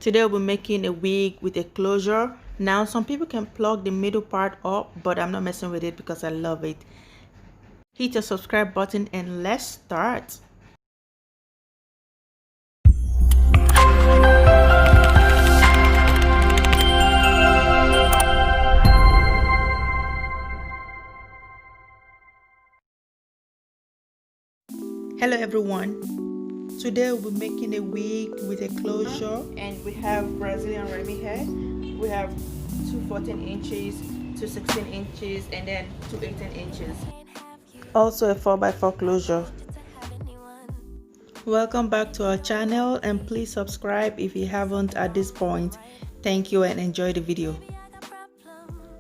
Today we'll be making a wig with a closure. Now some people can plug the middle part up, but I'm not messing with it because I love it. Hit the subscribe button and let's start. Hello everyone. Today we'll be making a wig with a closure, and we have Brazilian Remy hair. We have two 14 inches, two 16 inches, and then two 18 inches. Also a 4x4 closure. Welcome back to our channel, and please subscribe if you haven't at this point. Thank you and enjoy the video.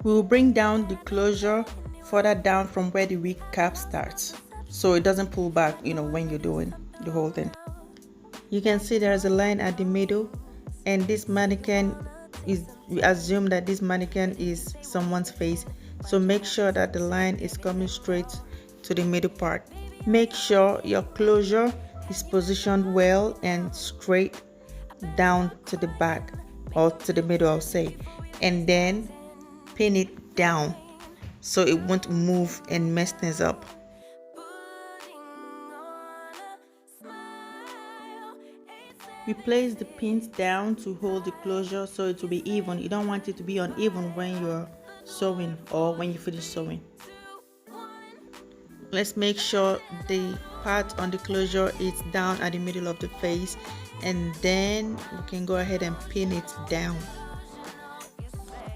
We will bring down the closure further down from where the wig cap starts, so it doesn't pull back, when you're doing the whole thing. You can see there's a line at the middle, and this mannequin we assume that this mannequin is someone's face, so make sure that the line is coming straight to the middle part. Make sure your closure is positioned well and straight down to the back, or to the middle I'll say, and then pin it down so it won't move and mess things up. We place the pins down to hold the closure so it will be even. You don't want it to be uneven when you're sewing or when you finish sewing. Let's make sure the part on the closure is down at the middle of the face, and then we can go ahead and pin it down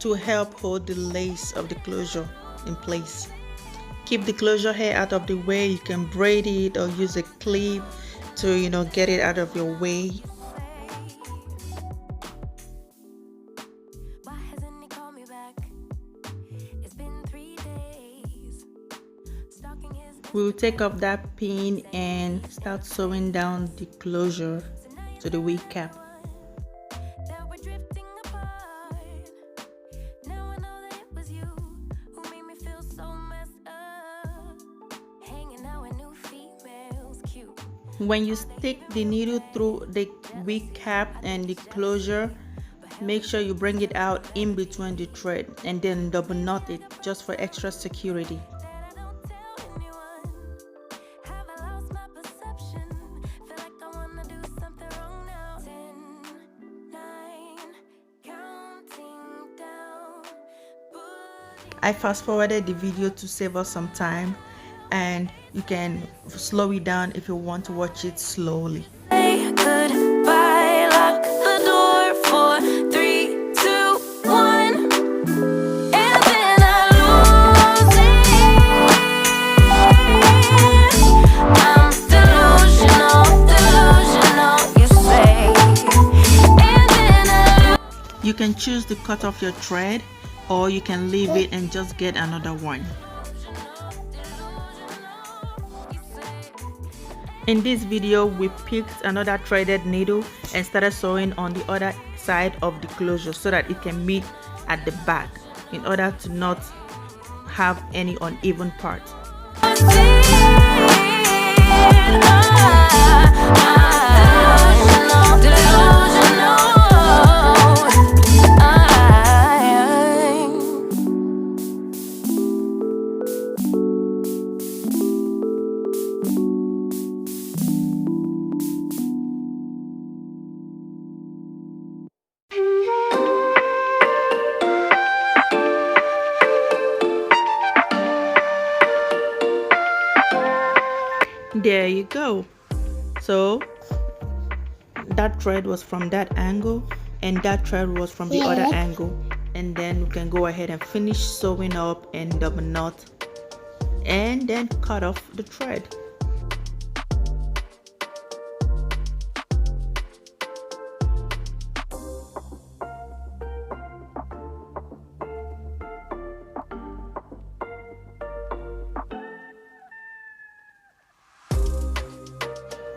to help hold the lace of the closure in place. Keep the closure hair out of the way. You can braid it or use a clip to get it out of your way. We will take off that pin and start sewing down the closure to the wig cap. When you stick the needle through the wig cap and the closure, make sure you bring it out in between the thread and then double knot it just for extra security. I fast forwarded the video to save us some time, and you can slow it down if you want to watch it slowly. Goodbye, lock the door for 3, 2, 1, and then I lose it. I'm delusional, you say. And then you can choose to cut off your thread, or you can leave it and just get another one. In this video, we picked another threaded needle and started sewing on the other side of the closure so that it can meet at the back in order to not have any uneven parts. There you go. So that thread was from that angle, and that thread was from the other angle, and then we can go ahead and finish sewing up and double knot and then cut off the thread.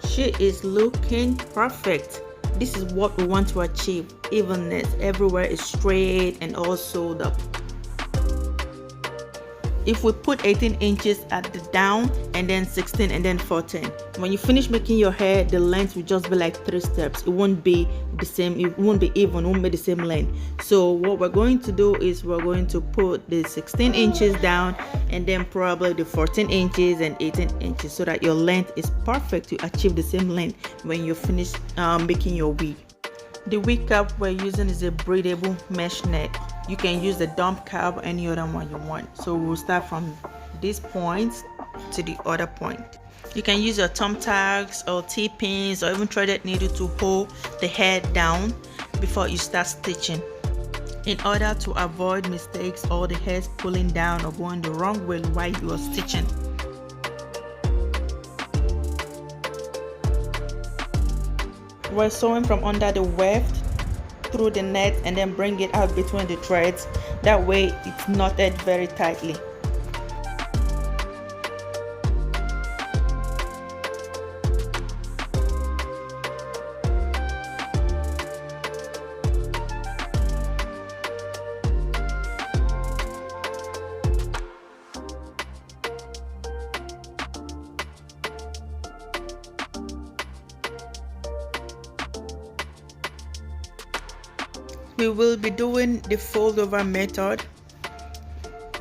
She is looking perfect. This is what we want to achieve. Evenness everywhere is straight and all sewed up. if we put 18 inches at the down and then 16 and then 14, when you finish making your hair, the length will just be like 3 steps. It won't be the same, it won't be even, it won't be the same length. So what we're going to do is we're going to put the 16 inches down and then probably the 14 inches and 18 inches so that your length is perfect to achieve the same length when you finish making your wig. The wig cap we're using is a breathable mesh net. You can use the dump cap or any other one you want. So we'll start from this point to the other point. You can use your thumbtacks or T-pins or even threaded needle to hold the hair down before you start stitching, in order to avoid mistakes or the hairs pulling down or going the wrong way while you are stitching. We're sewing from under the weft through the net and then bring it out between the threads. That way it's knotted very tightly. We will be doing the fold over method.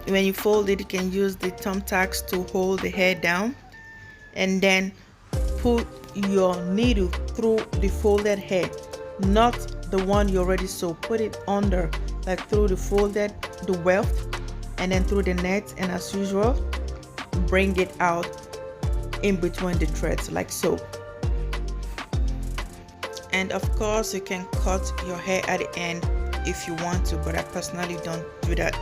When you fold it, you can use the thumbtacks to hold the hair down and then put your needle through the folded hair, not the one you already sewed. Put it under, like through the weft and then through the net, and as usual bring it out in between the threads like so. And of course you can cut your hair at the end if you want to, but I personally don't do that.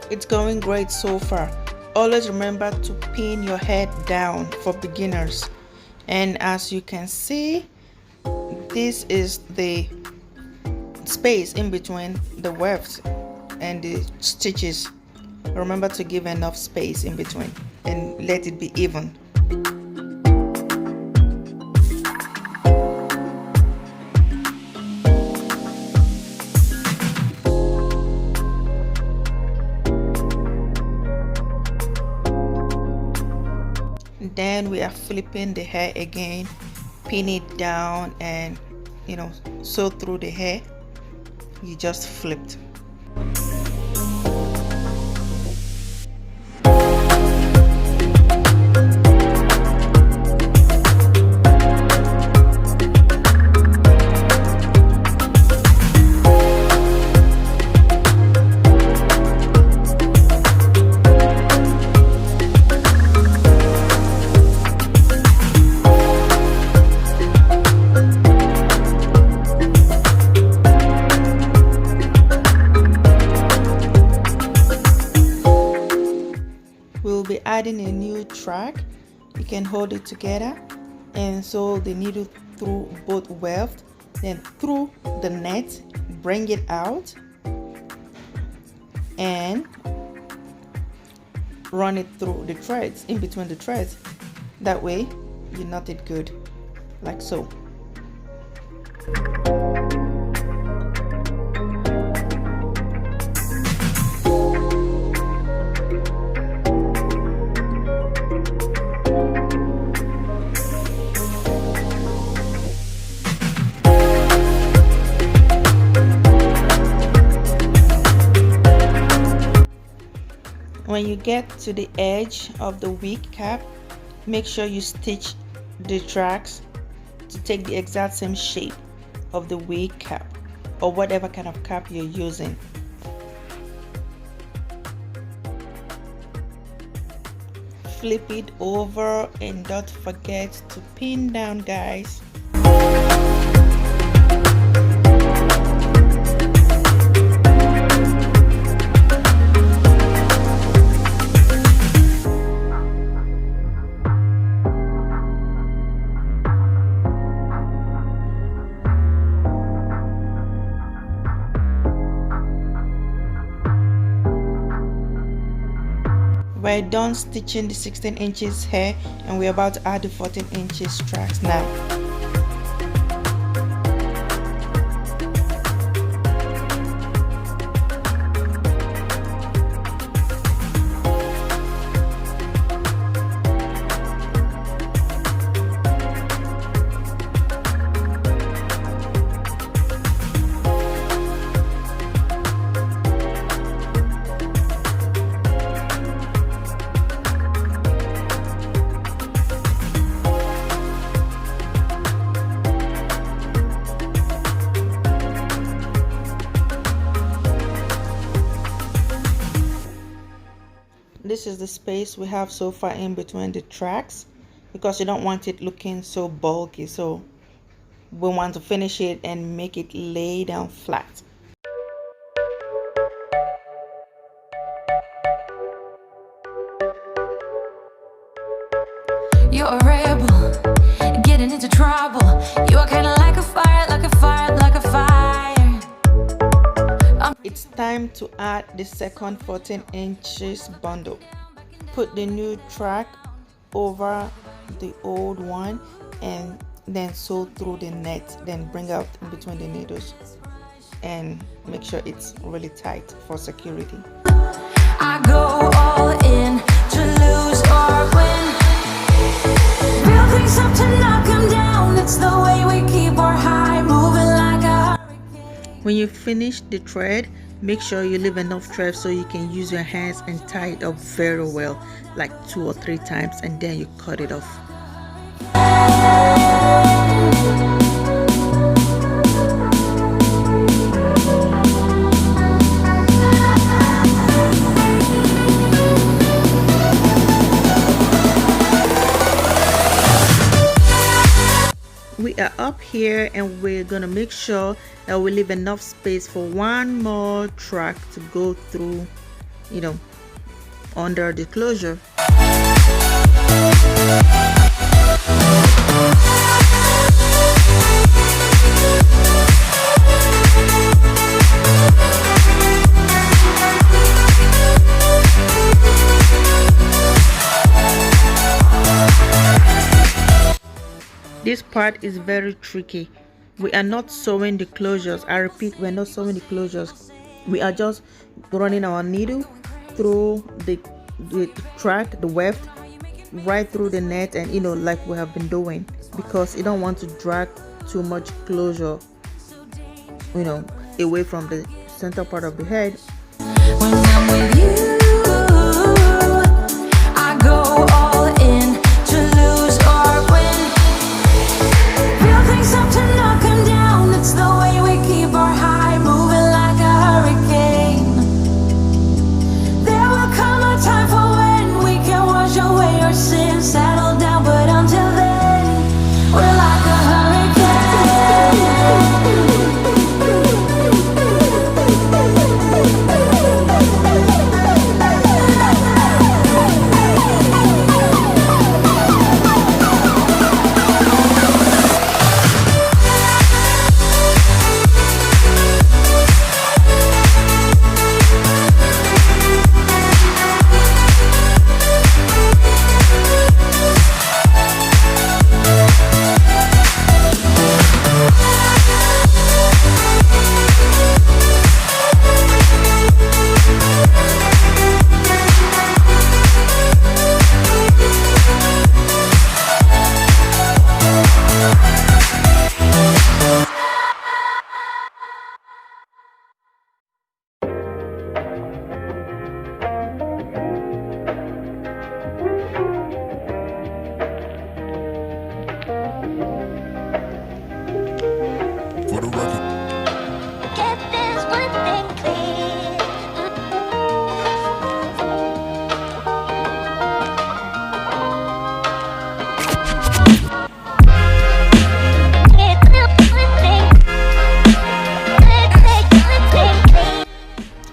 It's going great so far. Always remember to pin your head down for beginners. And as you can see, this is the space in between the wefts and the stitches. Remember to give enough space in between and let it be even. Then we are flipping the hair again, pin it down and sew through the hair. You just flipped. We'll be adding a new track. You can hold it together and sew the needle through both wefts, then through the net, bring it out and run it through the threads, in between the threads. That way you knot it good, like so. When you get to the edge of the wig cap, make sure you stitch the tracks to take the exact same shape of the wig cap or whatever kind of cap you're using. Flip it over and don't forget to pin down, guys. We're done stitching the 16 inches hair and we're about to add the 14 inches tracks now. is the space we have so far in between the tracks, because you don't want it looking so bulky, so we want to finish it and make it lay down flat. You're a rebel, getting into trouble. You are kind of like a fire, like a fire, like a fire. It's time to add the second 14 inches bundle. Put the new track over the old one and then sew through the net, then bring out in between the needles and make sure it's really tight for security. I go all in to lose or win. Real things up to knock them down. It's the way we keep our high moving like a hurricane. When you finish the thread, make sure you leave enough thread so you can use your hands and tie it up very well, like 2 or 3 times, and then you cut it off. We are up here and we're gonna make sure that we leave enough space for one more track to go through, under the closure. This part is very tricky. We are not sewing the closures. I repeat, we're not sewing the closures. We are just running our needle through the track, the weft, right through the net, and like we have been doing, because you don't want to drag too much closure away from the center part of the head. When I'm with you, I go all in to lose or win. Real things up to knock them down. It's the way we keep our high moving like a hurricane. There will come a time for when we can wash away our sins, settle down, but until then, we're like a hurricane.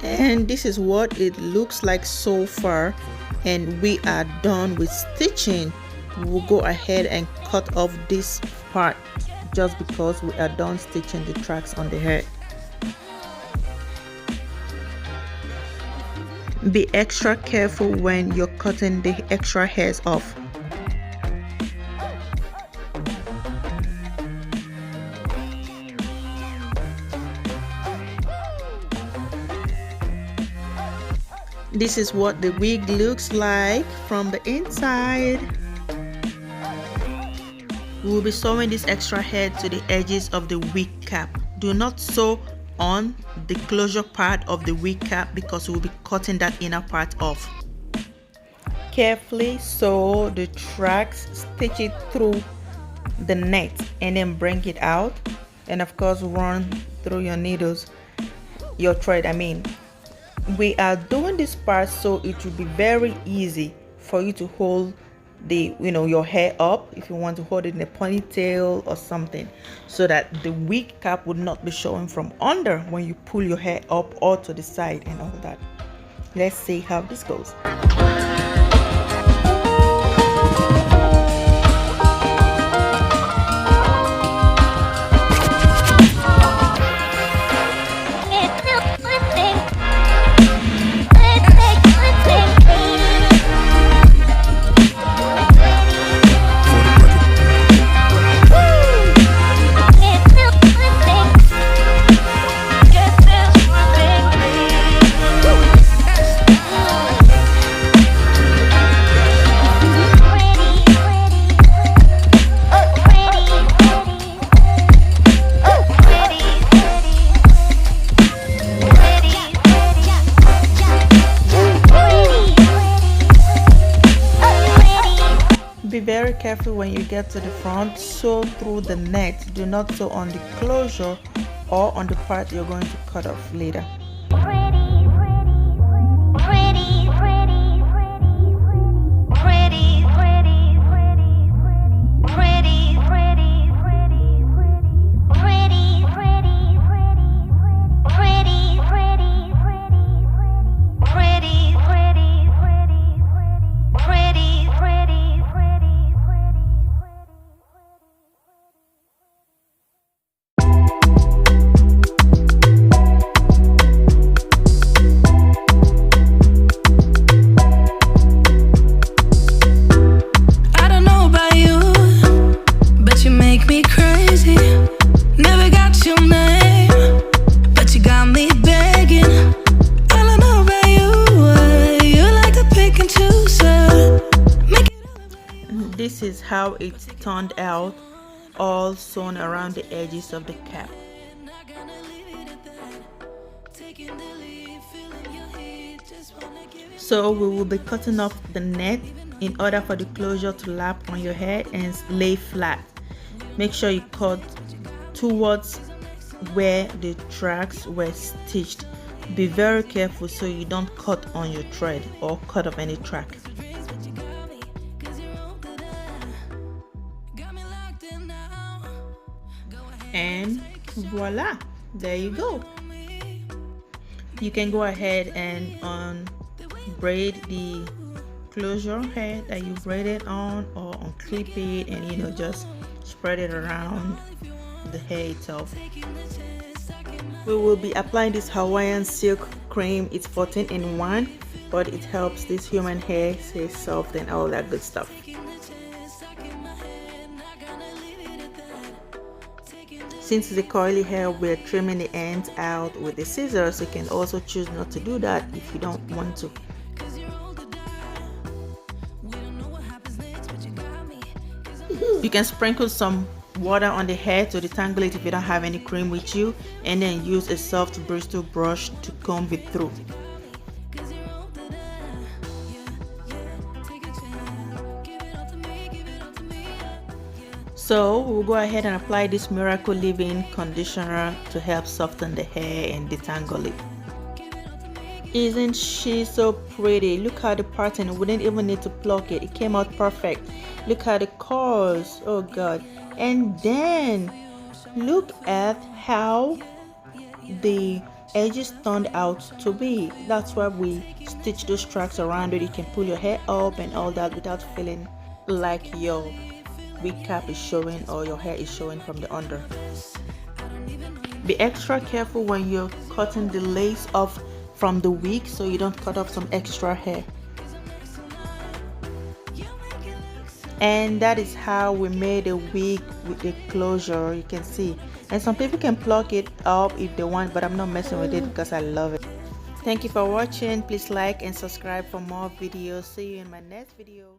And this is what it looks like so far, and we are done with stitching. We'll go ahead and cut off this part just because we are done stitching the tracks on the head. Be extra careful when you're cutting the extra hairs off. This is what the wig looks like from the inside. We will be sewing this extra hair to the edges of the wig cap. Do not sew on the closure part of the wig cap because we will be cutting that inner part off. Carefully sew the tracks, stitch it through the net, and then bring it out, and of course run through your needles, your thread we are doing this part so it will be very easy for you to hold the your hair up if you want to hold it in a ponytail or something, so that the wig cap would not be showing from under when you pull your hair up or to the side and all that. Let's see how this goes. Be very careful when you get to the front. Sew through the net. Do not sew on the closure or on the part you're going to cut off later. This is how it turned out, all sewn around the edges of the cap. So we will be cutting off the net in order for the closure to lap on your hair and lay flat. Make sure you cut towards where the tracks were stitched. Be very careful so you don't cut on your thread or cut off any track. And voila, there you go. You can go ahead and braid the closure hair that you braided on, or unclip it and just spread it around the hair itself. We will be applying this Hawaiian silk cream. It's 14 in 1, but it helps this human hair stay soft and all that good stuff. Since it's a curly hair, we're trimming the ends out with the scissors. You can also choose not to do that if you don't want to. You can sprinkle some water on the hair to detangle it if you don't have any cream with you, and then use a soft bristle brush to comb it through. So we'll go ahead and apply this Miracle Leave-In conditioner to help soften the hair and detangle it. Isn't she so pretty? Look at the pattern. We didn't even need to pluck it. It came out perfect. Look at the curls. Oh god. And then look at how the edges turned out to be. That's why we stitch those tracks around it. You can pull your hair up and all that without feeling like your wig cap is showing or your hair is showing from the under. Be extra careful when you're cutting the lace off from the wig so you don't cut off some extra hair. And that is how we made a wig with the closure. You can see, and some people can pluck it up if they want, but I'm not messing with it because I love it. Thank you for watching. Please like and subscribe for more videos. See you in my next video.